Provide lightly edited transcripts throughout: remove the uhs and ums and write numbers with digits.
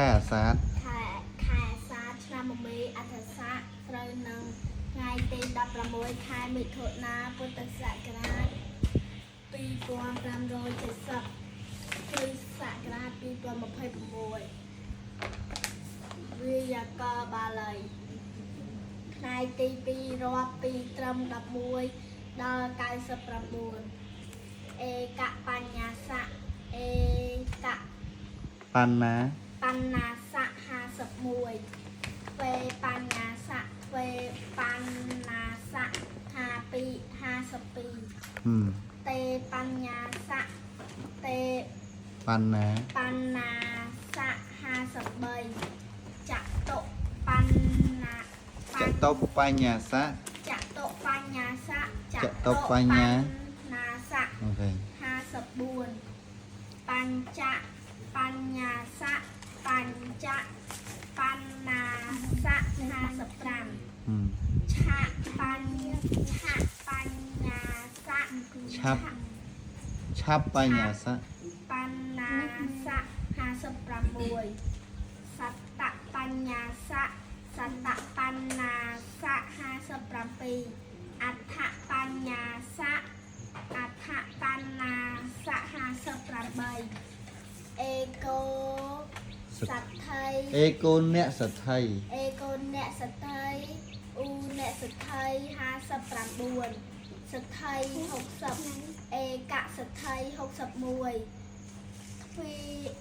าศาสตร์ ខែសាឆ្នាំមមេអត្ថស័កត្រូវនឹងថ្ងៃទី16ខែមិថុនាពុទ្ធសករាជ2570គ្រិស្តសករាជ2026វិយាករណ៍បាលីថ្ងៃទី2រាប់ពីត្រឹម11ដល់99អេកបញ្ញាស័កអេក បណ្ណា បណ្ណាស័ក51វេបញ្ញស័កវេបណ្ណាស័ក52តេបញ្ញស័កតេ បណ្ណា បណ្ណាស័ក53ចតុបញ្ណា ចតុបញ្ញាស័ក ចតុបញ្ញស័ក ចតុបញ្ញ ណាស័ក អូខេ 54បញ្ចបញ្ញស័កបញ្ចបណ្ណាស័ក55ឆាបញ្ញស័ក ឆាប់បញ្ញស័ក បណ្ណាស័ក56សត្តបញ្ញស័កសត្តបណ្ណាស័ក57អដ្ឋបញ្ញស័កអដ្ឋបណ្ណាស័ក58អេកោសទ្ថៃ អេកូនអ្នកសទ្ថៃ អេកូនអ្នកសទ្ថៃអ៊ូអ្នកសទ្ថៃ59សទ្ថៃ60អេកសទ្ថៃ61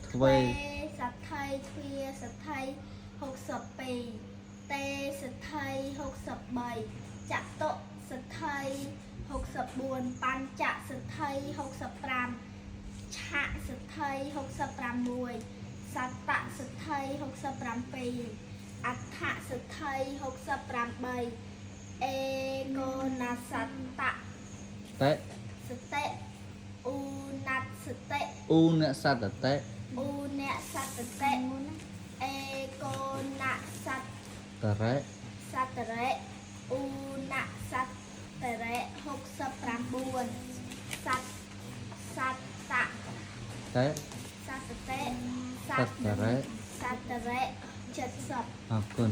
ទ្វេសទ្ថៃទ្វាសទ្ថៃ62តេសទ្ថៃ63ចតុសទ្ថៃ64បញ្ចសទ្ថៃ65ឆៈសទ្ថៃ66សត្តសទ្ថៃ67អដ្ឋសទ្ថៃ68អេកោណាសត្តៈ តេ សតិអ៊ូណាត់សតិ អ៊ូអ្នកសត្តតេ អ៊ូអ្នកសត្តតិអេកូណាសត្ តរេ សត្តរៈអ៊ូណាសត្តរៈ69សត្តត តេ សត្តតិ សត្តរេ សត្តរៈ70អរគុណ